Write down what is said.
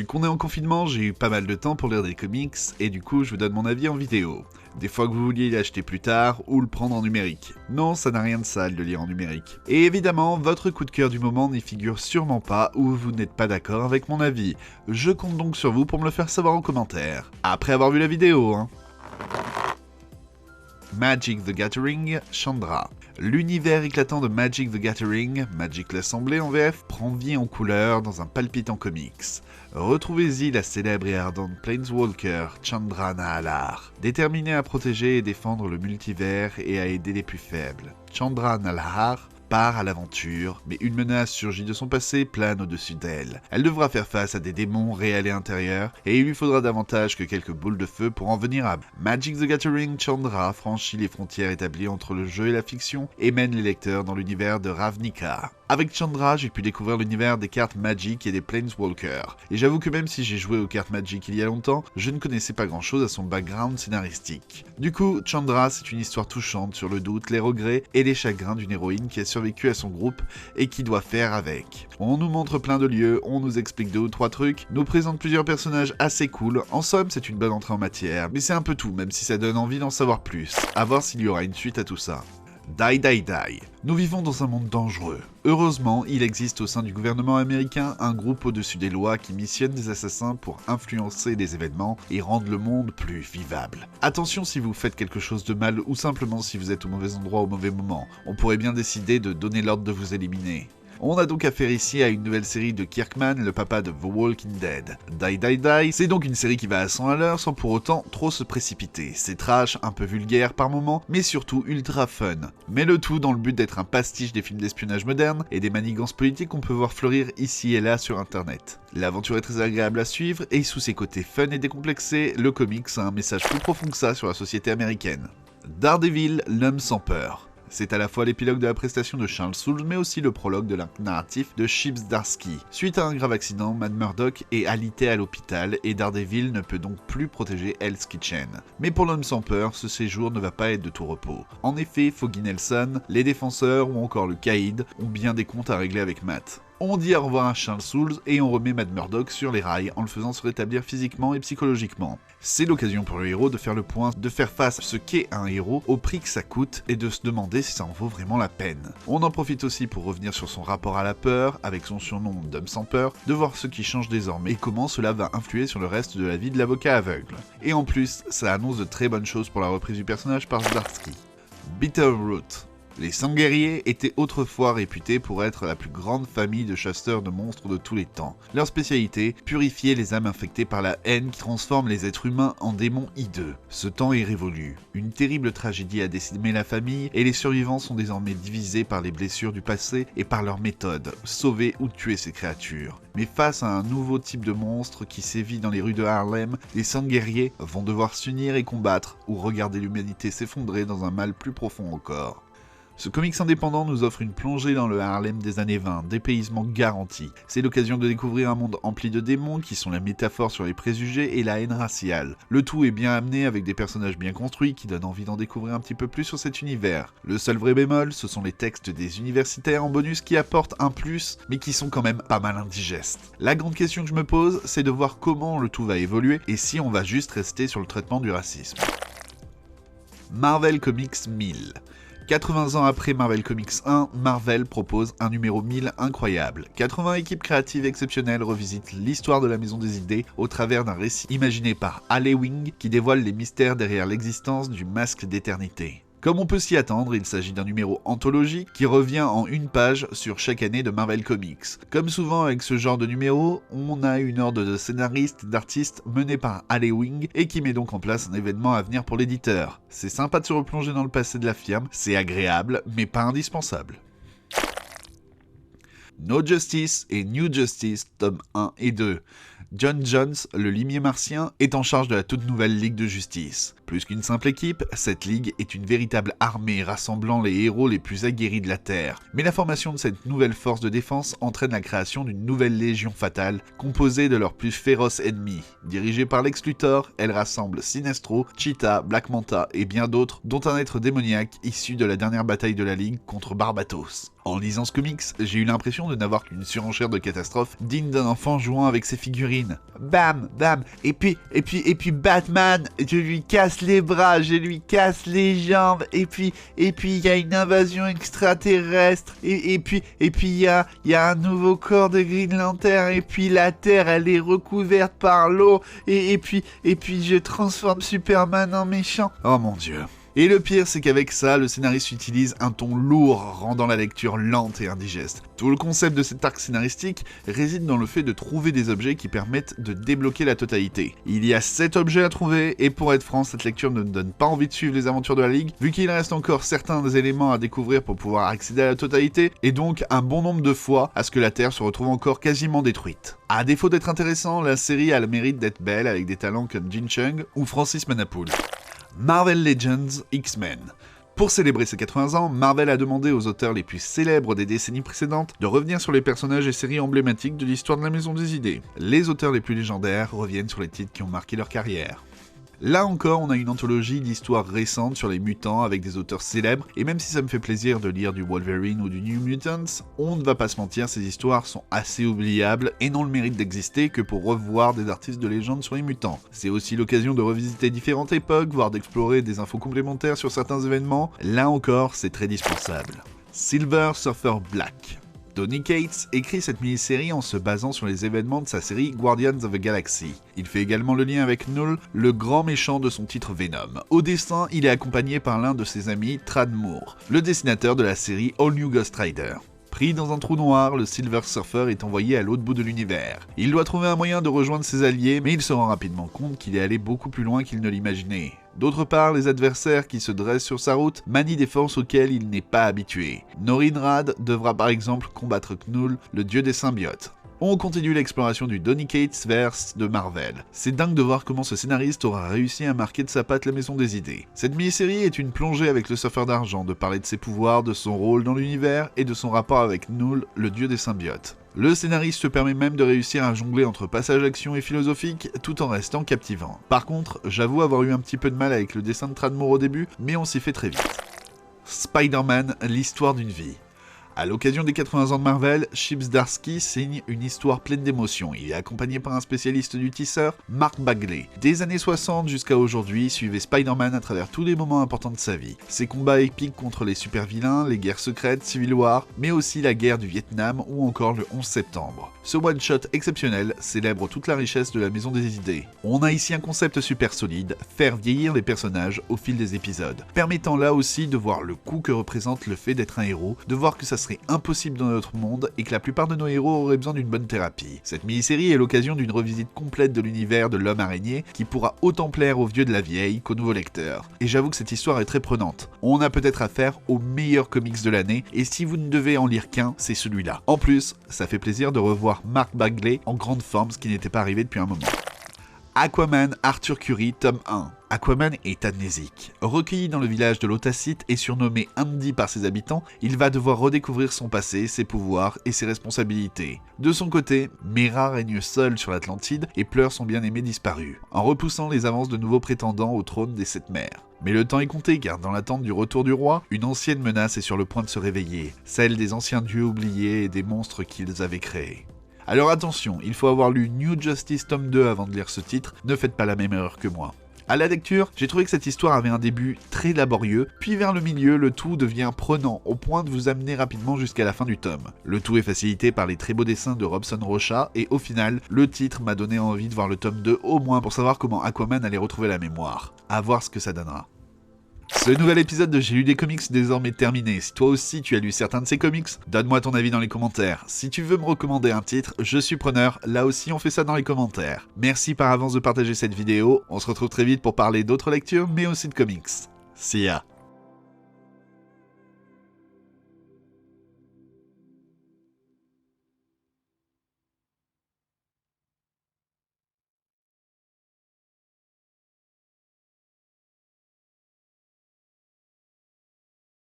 qu'on est en confinement, j'ai eu pas mal de temps pour lire des comics, et du coup je vous donne mon avis en vidéo. Des fois que vous vouliez l'acheter plus tard, ou le prendre en numérique. Non, ça n'a rien de sale de lire en numérique. Et évidemment, votre coup de cœur du moment n'y figure sûrement pas, ou vous n'êtes pas d'accord avec mon avis. Je compte donc sur vous pour me le faire savoir en commentaire. Après avoir vu la vidéo, hein. Magic the Gathering, Chandra. L'univers éclatant de Magic the Gathering, Magic l'Assemblée en VF, prend vie en couleur dans un palpitant comics. Retrouvez-y la célèbre et ardente Planeswalker, Chandra Nalaar, déterminée à protéger et défendre le multivers et à aider les plus faibles. Chandra Nalaar part à l'aventure, mais une menace surgit de son passé, plane au-dessus d'elle. Elle devra faire face à des démons réels et intérieurs, et il lui faudra davantage que quelques boules de feu pour en venir à Magic the Gathering. Chandra franchit les frontières établies entre le jeu et la fiction, et mène les lecteurs dans l'univers de Ravnica. Avec Chandra, j'ai pu découvrir l'univers des cartes Magic et des Planeswalkers, et j'avoue que même si j'ai joué aux cartes Magic il y a longtemps, je ne connaissais pas grand chose à son background scénaristique. Du coup, Chandra, c'est une histoire touchante sur le doute, les regrets et les chagrins d'une héroïne qui a survécu à son groupe et qui doit faire avec. On nous montre plein de lieux, on nous explique 2 ou 3 trucs, nous présente plusieurs personnages assez cool, en somme c'est une bonne entrée en matière, mais c'est un peu tout, même si ça donne envie d'en savoir plus. À voir s'il y aura une suite à tout ça. Die Die Die. Nous vivons dans un monde dangereux. Heureusement, il existe au sein du gouvernement américain un groupe au-dessus des lois qui missionne des assassins pour influencer les événements et rendre le monde plus vivable. Attention si vous faites quelque chose de mal ou simplement si vous êtes au mauvais endroit au mauvais moment. On pourrait bien décider de donner l'ordre de vous éliminer. On a donc affaire ici à une nouvelle série de Kirkman, le papa de The Walking Dead. Die Die Die, c'est donc une série qui va à 100 à l'heure sans pour autant trop se précipiter. C'est trash, un peu vulgaire par moments, mais surtout ultra fun. Mais le tout dans le but d'être un pastiche des films d'espionnage modernes et des manigances politiques qu'on peut voir fleurir ici et là sur internet. L'aventure est très agréable à suivre et sous ses côtés fun et décomplexés, le comics a un message plus profond que ça sur la société américaine. Daredevil, l'homme sans peur. C'est à la fois l'épilogue de la prestation de Charles Soule, mais aussi le prologue de l'arc narratif de Chip Zdarsky. Suite à un grave accident, Matt Murdock est alité à l'hôpital et Daredevil ne peut donc plus protéger Hell's Kitchen. Mais pour l'homme sans peur, ce séjour ne va pas être de tout repos. En effet, Foggy Nelson, les défenseurs ou encore le Caïd ont bien des comptes à régler avec Matt. On dit au revoir à Charles Soule et on remet Matt Murdock sur les rails en le faisant se rétablir physiquement et psychologiquement. C'est l'occasion pour le héros de faire le point, de faire face à ce qu'est un héros, au prix que ça coûte et de se demander si ça en vaut vraiment la peine. On en profite aussi pour revenir sur son rapport à la peur, avec son surnom d'homme sans peur, de voir ce qui change désormais et comment cela va influer sur le reste de la vie de l'avocat aveugle. Et en plus, ça annonce de très bonnes choses pour la reprise du personnage par Zdarsky. Bitterroot. Les Sangheiriers étaient autrefois réputés pour être la plus grande famille de chasseurs de monstres de tous les temps. Leur spécialité, purifier les âmes infectées par la haine qui transforme les êtres humains en démons hideux. Ce temps est révolu. Une terrible tragédie a décimé la famille et les survivants sont désormais divisés par les blessures du passé et par leur méthode, sauver ou tuer ces créatures. Mais face à un nouveau type de monstre qui sévit dans les rues de Harlem, les Sangheiriers vont devoir s'unir et combattre ou regarder l'humanité s'effondrer dans un mal plus profond encore. Ce comics indépendant nous offre une plongée dans le Harlem des années 20, dépaysement garanti. C'est l'occasion de découvrir un monde empli de démons qui sont la métaphore sur les préjugés et la haine raciale. Le tout est bien amené avec des personnages bien construits qui donnent envie d'en découvrir un petit peu plus sur cet univers. Le seul vrai bémol, ce sont les textes des universitaires en bonus qui apportent un plus, mais qui sont quand même pas mal indigestes. La grande question que je me pose, c'est de voir comment le tout va évoluer et si on va juste rester sur le traitement du racisme. Marvel Comics 1000. 80 ans après Marvel Comics 1, Marvel propose un numéro 1000 incroyable. 80 équipes créatives exceptionnelles revisitent l'histoire de la Maison des Idées au travers d'un récit imaginé par Al Ewing qui dévoile les mystères derrière l'existence du masque d'éternité. Comme on peut s'y attendre, il s'agit d'un numéro anthologique qui revient en une page sur chaque année de Marvel Comics. Comme souvent avec ce genre de numéro, on a une horde de scénaristes et d'artistes menés par Al Ewing et qui met donc en place un événement à venir pour l'éditeur. C'est sympa de se replonger dans le passé de la firme, c'est agréable, mais pas indispensable. No Justice et New Justice, tome 1 et 2. John Jones, le limier martien, est en charge de la toute nouvelle Ligue de Justice. Plus qu'une simple équipe, cette ligue est une véritable armée rassemblant les héros les plus aguerris de la Terre. Mais la formation de cette nouvelle force de défense entraîne la création d'une nouvelle légion fatale, composée de leurs plus féroces ennemis. Dirigée par Lex Luthor, elle rassemble Sinestro, Cheetah, Black Manta et bien d'autres, dont un être démoniaque issu de la dernière bataille de la Ligue contre Barbatos. En lisant ce comics, j'ai eu l'impression de n'avoir qu'une surenchère de catastrophes digne d'un enfant jouant avec ses figurines. Bam, bam, et puis Batman, je lui casse les bras, je lui casse les jambes, et puis il y a une invasion extraterrestre, et puis il y a un nouveau corps de Green Lantern, et puis la Terre elle est recouverte par l'eau, et puis je transforme Superman en méchant. Oh mon Dieu. Et le pire, c'est qu'avec ça, le scénariste utilise un ton lourd, rendant la lecture lente et indigeste. Tout le concept de cet arc scénaristique réside dans le fait de trouver des objets qui permettent de débloquer la totalité. Il y a 7 objets à trouver, et pour être franc, cette lecture ne me donne pas envie de suivre les aventures de la Ligue, vu qu'il reste encore certains éléments à découvrir pour pouvoir accéder à la totalité, et donc un bon nombre de fois à ce que la Terre se retrouve encore quasiment détruite. À défaut d'être intéressant, la série a le mérite d'être belle avec des talents comme Jin Chung ou Francis Manapoul. Marvel Legends X-Men. Pour célébrer ses 80 ans, Marvel a demandé aux auteurs les plus célèbres des décennies précédentes de revenir sur les personnages et séries emblématiques de l'histoire de la Maison des Idées. Les auteurs les plus légendaires reviennent sur les titres qui ont marqué leur carrière. Là encore, on a une anthologie d'histoires récentes sur les mutants avec des auteurs célèbres, et même si ça me fait plaisir de lire du Wolverine ou du New Mutants, on ne va pas se mentir, ces histoires sont assez oubliables et n'ont le mérite d'exister que pour revoir des artistes de légende sur les mutants. C'est aussi l'occasion de revisiter différentes époques, voire d'explorer des infos complémentaires sur certains événements. Là encore, c'est très dispensable. Silver Surfer Black. Donny Cates écrit cette mini-série en se basant sur les événements de sa série Guardians of the Galaxy. Il fait également le lien avec Knull, le grand méchant de son titre Venom. Au dessin, il est accompagné par l'un de ses amis, Tradd Moore, le dessinateur de la série All New Ghost Rider. Pris dans un trou noir, le Silver Surfer est envoyé à l'autre bout de l'univers. Il doit trouver un moyen de rejoindre ses alliés, mais il se rend rapidement compte qu'il est allé beaucoup plus loin qu'il ne l'imaginait. D'autre part, les adversaires qui se dressent sur sa route manient des forces auxquelles il n'est pas habitué. Norinrad devra par exemple combattre Knull, le dieu des symbiotes. On continue l'exploration du Donny Cates verse de Marvel. C'est dingue de voir comment ce scénariste aura réussi à marquer de sa patte la Maison des Idées. Cette mini-série est une plongée avec le Surfeur d'Argent, de parler de ses pouvoirs, de son rôle dans l'univers et de son rapport avec Knull, le dieu des symbiotes. Le scénariste se permet même de réussir à jongler entre passage action et philosophique tout en restant captivant. Par contre, j'avoue avoir eu un petit peu de mal avec le dessin de Tradd Moore au début, mais on s'y fait très vite. Spider-Man, l'histoire d'une vie. À l'occasion des 80 ans de Marvel, Chip Zdarsky signe une histoire pleine d'émotions. Il est accompagné par un spécialiste du tisseur, Mark Bagley. Des années 60 jusqu'à aujourd'hui, suivez Spider-Man à travers tous les moments importants de sa vie. Ses combats épiques contre les super-vilains, les guerres secrètes, Civil War, mais aussi la guerre du Vietnam ou encore le 11 septembre. Ce one-shot exceptionnel célèbre toute la richesse de la Maison des Idées. On a ici un concept super solide, faire vieillir les personnages au fil des épisodes, permettant là aussi de voir le coût que représente le fait d'être un héros, de voir que ça serait impossible dans notre monde et que la plupart de nos héros auraient besoin d'une bonne thérapie. Cette mini-série est l'occasion d'une revisite complète de l'univers de l'homme araignée qui pourra autant plaire aux vieux de la vieille qu'aux nouveaux lecteurs. Et j'avoue que cette histoire est très prenante. On a peut-être affaire au meilleur comics de l'année et si vous ne devez en lire qu'un, c'est celui-là. En plus, ça fait plaisir de revoir Mark Bagley en grande forme, ce qui n'était pas arrivé depuis un moment. Aquaman Arthur Curry, tome 1. Aquaman est amnésique. Recueilli dans le village de l'Otacite et surnommé Andy par ses habitants, il va devoir redécouvrir son passé, ses pouvoirs et ses responsabilités. De son côté, Mera règne seule sur l'Atlantide et pleure son bien-aimé disparu, en repoussant les avances de nouveaux prétendants au trône des Sept Mers. Mais le temps est compté car dans l'attente du retour du roi, une ancienne menace est sur le point de se réveiller, celle des anciens dieux oubliés et des monstres qu'ils avaient créés. Alors attention, il faut avoir lu New Justice tome 2 avant de lire ce titre, ne faites pas la même erreur que moi. À la lecture, j'ai trouvé que cette histoire avait un début très laborieux, puis vers le milieu, le tout devient prenant, au point de vous amener rapidement jusqu'à la fin du tome. Le tout est facilité par les très beaux dessins de Robson Rocha, et au final, le titre m'a donné envie de voir le tome 2 au moins pour savoir comment Aquaman allait retrouver la mémoire. À voir ce que ça donnera. Ce nouvel épisode de J'ai lu des comics est désormais terminé. Si toi aussi tu as lu certains de ces comics, donne-moi ton avis dans les commentaires. Si tu veux me recommander un titre, je suis preneur, là aussi on fait ça dans les commentaires. Merci par avance de partager cette vidéo, on se retrouve très vite pour parler d'autres lectures mais aussi de comics. See ya.